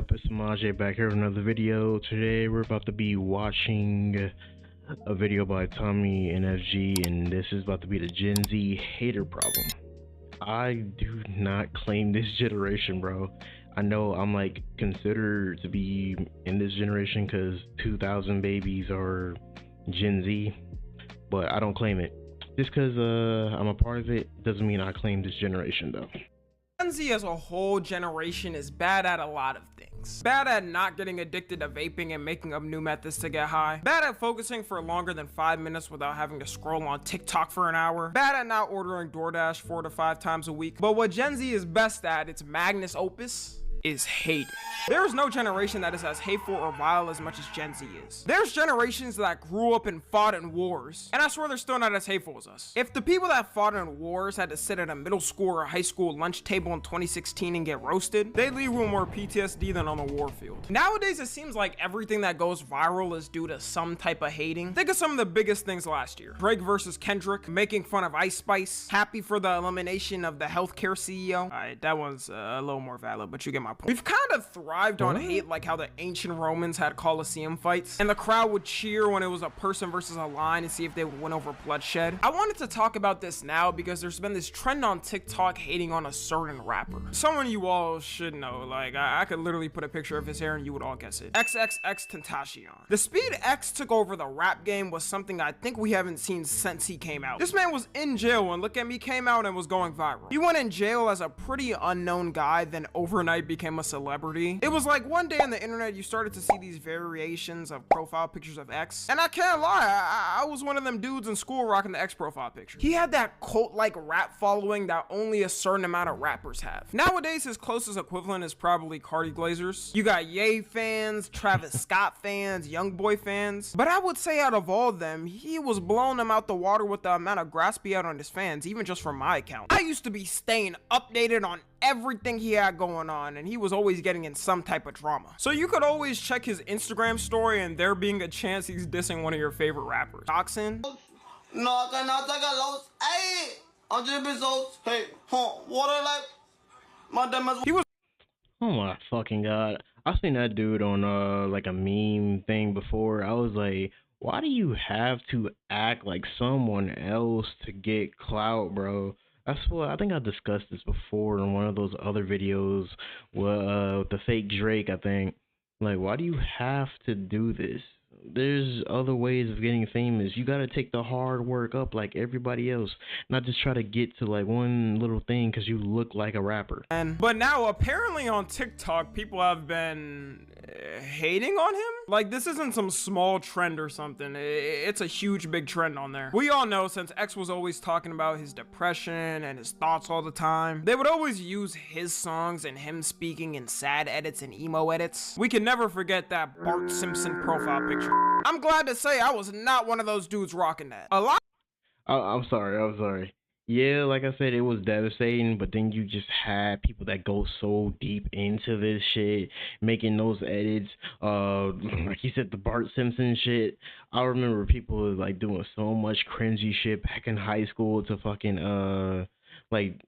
up? It's GenZHate back here with another video. Today we're about to be watching a video by Tommy and FG, and this is about to be the Gen Z hater problem. I do not claim this generation, bro. I know I'm like considered to be in this generation because 2000 babies are Gen Z, but I don't claim it. Just because I'm a part of it doesn't mean I claim this generation though. Gen Z as a whole generation is bad at a lot of things. Bad at not getting addicted to vaping and making up new methods to get high. Bad at focusing for longer than 5 minutes without having to scroll on TikTok for an hour. Bad at not ordering DoorDash 4 to 5 times a week. But what Gen Z is best at, its magnus opus, is hate. There is no generation that is as hateful or vile as much as Gen Z is. There's generations that grew up and fought in wars, and I swear they're still not as hateful as us. If the people that fought in wars had to sit at a middle school or high school lunch table in 2016 and get roasted, they'd leave with more PTSD than on the war field. Nowadays, it seems like everything that goes viral is due to some type of hating. Think of some of the biggest things last year. Drake versus Kendrick, making fun of Ice Spice, happy for the elimination of the healthcare CEO. Alright, that one's a little more valid, but you get my point. We've kind of thrived on hate, like how the ancient Romans had Colosseum fights, and the crowd would cheer when it was a person versus a lion and see if they would win over bloodshed. I wanted to talk about this now because there's been this trend on TikTok hating on a certain rapper. Someone you all should know, like I could literally put a picture of his hair and you would all guess it. XXXTentacion. The speed X took over the rap game was something I think we haven't seen since he came out. This man was in jail when Look At Me came out and was going viral. He went in jail as a pretty unknown guy, then overnight became a celebrity. It was like one day on the internet you started to see these variations of profile pictures of X, and I can't lie, I was one of them dudes in school rocking the X profile picture. He had that cult-like rap following that only a certain amount of rappers have. Nowadays his closest equivalent is probably Cardi Glazers. You got Ye fans, Travis Scott fans, YoungBoy fans, but I would say out of all of them, he was blowing them out the water with the amount of grasp he had on his fans, even just from my account. I used to be staying updated on everything he had going on, and he was always getting in some type of drama. So you could always check his Instagram story and there being a chance he's dissing one of your favorite rappers. Toxin. No, I cannot take a loss. Hey, 100 episodes. Hey, water like my damn. He was. Oh my fucking god! I've seen that dude on like a meme thing before. I was like, why do you have to act like someone else to get clout, bro? I swear, I think I discussed this before in one of those other videos with the fake Drake, I think. Like, why do you have to do this? There's other ways of getting famous. You gotta take the hard work up like everybody else, not just try to get to like one little thing because you look like a rapper. But now apparently on TikTok people have been hating on him. Like, this isn't some small trend or something. It's a huge big trend on there. We all know, since X was always talking about his depression and his thoughts all the time, they would always use his songs and him speaking in sad edits and emo edits. We can never forget that Bart Simpson profile picture. I'm glad to say I was not one of those dudes rocking that. A lot. I'm sorry. Yeah, like I said, it was devastating, but then you just had people that go so deep into this shit, making those edits, like you said, the Bart Simpson shit. I remember people like doing so much cringy shit back in high school to fucking, like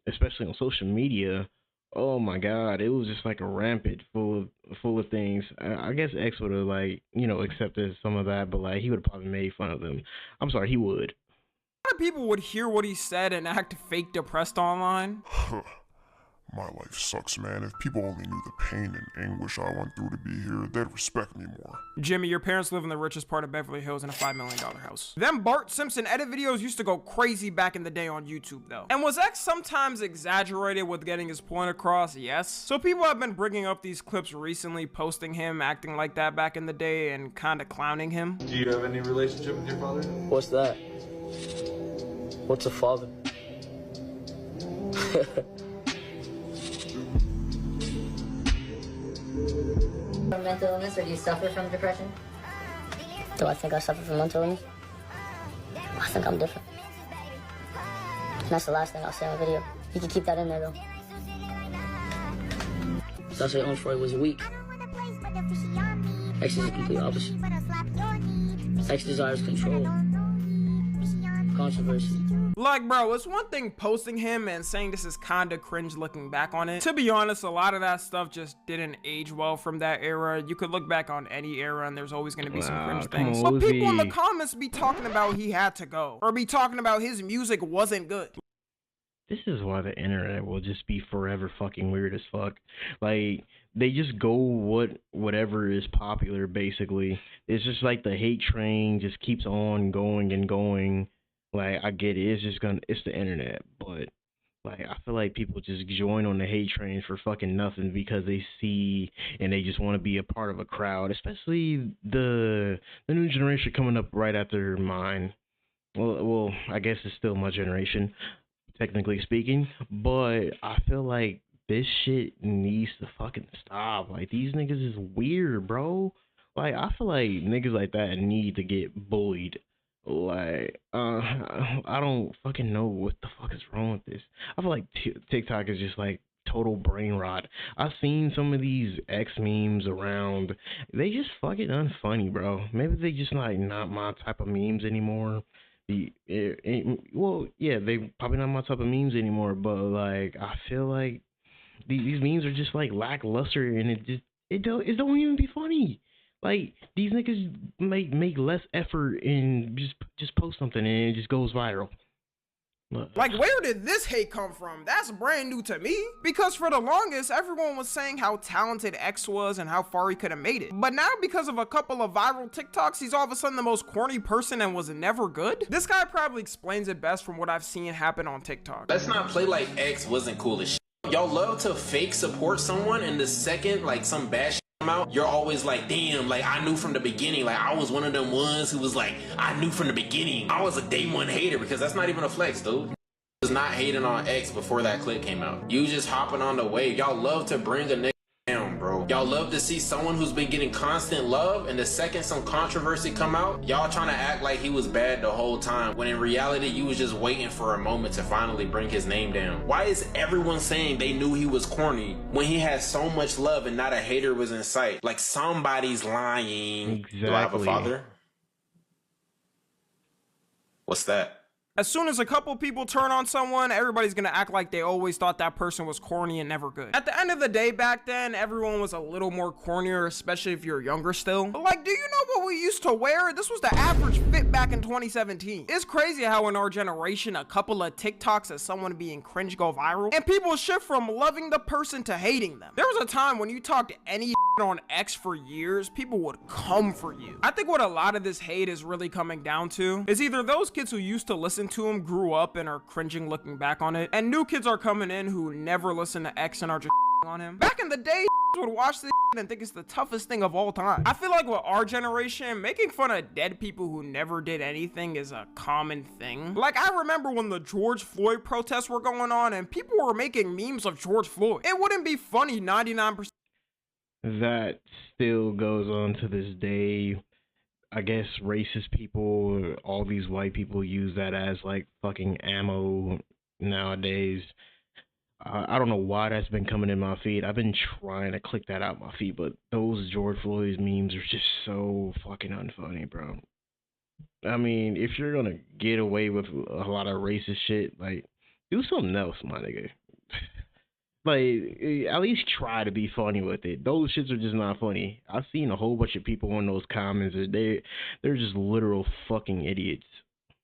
especially on social media. Oh my god, it was just like a rampant full of things. I guess X would have like, you know, accepted some of that, but like he would have probably made fun of them. I'm sorry, he would. A lot of people would hear what he said and act fake depressed online. My life sucks, man. If people only knew the pain and anguish I went through to be here, they'd respect me more. Jimmy, your parents live in the richest part of Beverly Hills in a $5 million house. Them Bart Simpson edit videos used to go crazy back in the day on YouTube, though. And was X sometimes exaggerated with getting his point across? Yes. So people have been bringing up these clips recently, posting him acting like that back in the day and kind of clowning him. Do you have any relationship with your father? What's that? What's a father? From mental illness, or do you suffer from depression? Do I think I suffer from mental illness? I think I'm different. And that's the last thing I'll say on the video. You can keep that in there, though. So I say Freud was weak. X is the complete opposite. X desires control. controversy. Like, bro, it's one thing posting him and saying this is kinda cringe looking back on it. To be honest, a lot of that stuff just didn't age well from that era. You could look back on any era and there's always gonna be some cringe things. But people in the comments be talking about he had to go, or be talking about his music wasn't good. This is why the internet will just be forever fucking weird as fuck. Like, they just go whatever is popular, basically. It's just like the hate train just keeps on going and going. Like, I get it. It's the internet. But, like, I feel like people just join on the hate train for fucking nothing because they see and they just want to be a part of a crowd. Especially the new generation coming up right after mine. Well, I guess it's still my generation, technically speaking, but I feel like this shit needs to fucking stop. Like, these niggas is weird, bro. Like, I feel like niggas like that need to get bullied. Like, I don't fucking know what the fuck is wrong with this. I feel like TikTok is just like total brain rot. I've seen some of these X memes around. They just fucking unfunny, bro. Maybe they just like not my type of memes anymore. Well, yeah, they probably not my type of memes anymore, but like I feel like these memes are just like lackluster, and it don't even be funny. Like, these niggas make less effort and just post something and it just goes viral. Like, where did this hate come from? That's brand new to me. Because for the longest, everyone was saying how talented X was and how far he could have made it. But now, because of a couple of viral TikToks, he's all of a sudden the most corny person and was never good? This guy probably explains it best from what I've seen happen on TikTok. Let's not play like X wasn't cool as shit. Y'all love to fake support someone, and the second like some bad shit come out, you're always like, damn, like I knew from the beginning. Like, I was one of them ones who was like, I knew from the beginning. I was a day one hater, because that's not even a flex, dude. Was not hating on X before that clip came out. You just hopping on the wave. Y'all love to bring a nigga down, bro. Y'all love to see someone who's been getting constant love, and the second some controversy come out, y'all trying to act like he was bad the whole time, when in reality you was just waiting for a moment to finally bring his name down. Why is everyone saying they knew he was corny when he had so much love and not a hater was in sight? Like, somebody's lying. Exactly. Do I have a father? What's that? As soon as a couple people turn on someone, everybody's gonna act like they always thought that person was corny and never good. At the end of the day, back then, everyone was a little more cornier, especially if you're younger still. Like, do you know what we used to wear? This was the average fit back in 2017. It's crazy how in our generation, a couple of TikToks of someone being cringe go viral, and people shift from loving the person to hating them. There was a time when you talked any on X for years, people would come for you. I think what a lot of this hate is really coming down to is either those kids who used to listen to him grew up and are cringing looking back on it, and new kids are coming in who never listen to X and are just on him. Back in the day, would watch this and think it's the toughest thing of all time. I feel like with our generation, making fun of dead people who never did anything is a common thing. Like, I remember when the George Floyd protests were going on and people were making memes of George Floyd. It wouldn't be funny 99%. That still goes on to this day. I guess racist people, all these white people use that as like fucking ammo nowadays. I don't know why that's been coming in my feed. I've been trying to click that out my feed, but those George Floyd memes are just so fucking unfunny, bro. I mean, if you're gonna get away with a lot of racist shit, like, do something else, my nigga. Like, at least try to be funny with it. Those shits are just not funny. I've seen a whole bunch of people in those comments. They're just literal fucking idiots.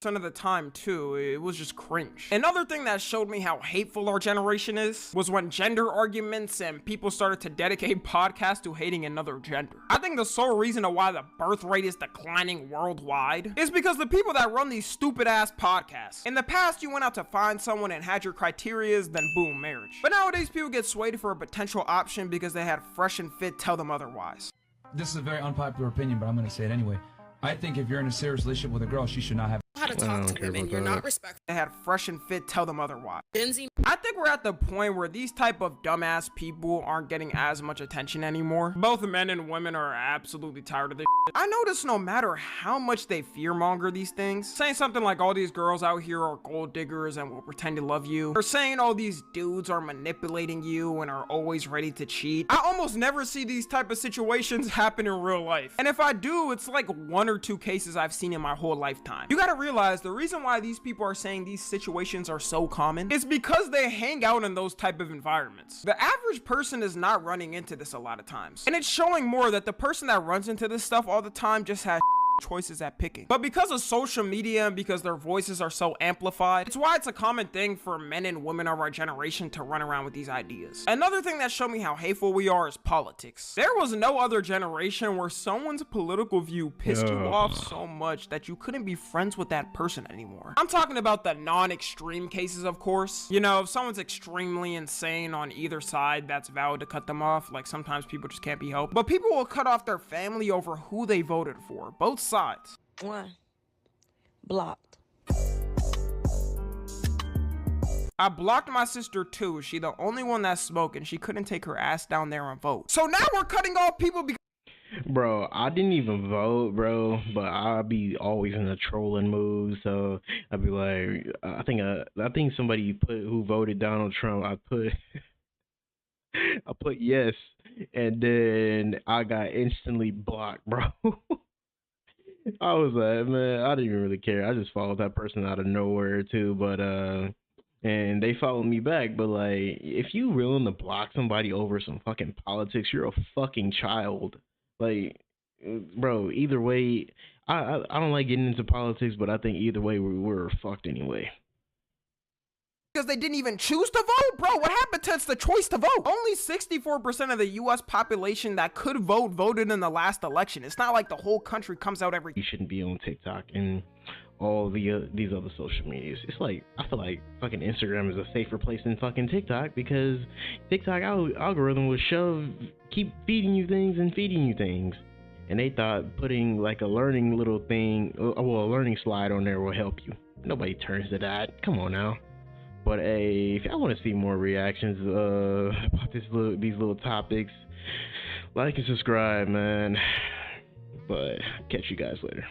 Of the time too, it was just cringe. Another thing that showed me how hateful our generation is was when gender arguments and people started to dedicate podcasts to hating another gender. I think the sole reason of why the birth rate is declining worldwide is because the people that run these stupid ass podcasts. In the past, you went out to find someone and had your criterias, then boom, marriage. But nowadays, people get swayed for a potential option because they had Fresh and Fit tell them otherwise. This is a very unpopular opinion, but I'm gonna say it anyway. I think if you're in a serious relationship with a girl, she should not have how to talk to women. You're not respectful. They had Fresh and Fit tell them otherwise. GenZ. I think we're at the point where these type of dumbass people aren't getting as much attention anymore. Both men and women are absolutely tired of this shit. I notice no matter how much they fearmonger these things, saying something like all these girls out here are gold diggers and will pretend to love you, or saying all these dudes are manipulating you and are always ready to cheat, I almost never see these type of situations happen in real life. And if I do, it's like 1 or 2 cases I've seen in my whole lifetime. You gotta realize realize the reason why these people are saying these situations are so common is because they hang out in those type of environments. The average person is not running into this a lot of times, and it's showing more that the person that runs into this stuff all the time just has choices at picking. But because of social media and because their voices are so amplified, it's why it's a common thing for men and women of our generation to run around with these ideas. Another thing that showed me how hateful we are is politics. There was no other generation where someone's political view pissed you off so much that you couldn't be friends with that person anymore. I'm talking about the non-extreme cases, of course. You know, if someone's extremely insane on either side, that's valid to cut them off. Like, sometimes people just can't be helped. But people will cut off their family over who they voted for. Both sides. Blocked. I blocked my sister too. She the only one that smoked and she couldn't take her ass down there and vote. So now we're cutting off people because Bro, I didn't even vote, bro, but I'll be always in a trolling mood. So I'd be like, I think somebody put who voted Donald Trump. I put yes, and then I got instantly blocked, bro. I was like, man, I didn't even really care. I just followed that person out of nowhere too, but and they followed me back. But like, if you willing to block somebody over some fucking politics, you're a fucking child. Like, bro, either way, I don't like getting into politics, but I think either way we're fucked anyway. Because they didn't even choose to vote, bro. What happened to the choice to vote? Only 64% of the U.S. population that could vote voted in the last election. It's not like the whole country comes out every. You shouldn't be on TikTok and all these other social medias. It's like, I feel like fucking Instagram is a safer place than fucking TikTok, because TikTok algorithm will keep feeding you things and feeding you things. And they thought putting like a learning little thing, a learning slide on there will help you. Nobody turns to that. Come on now. But hey, if y'all want to see more reactions about these little topics, like and subscribe, man. But catch you guys later.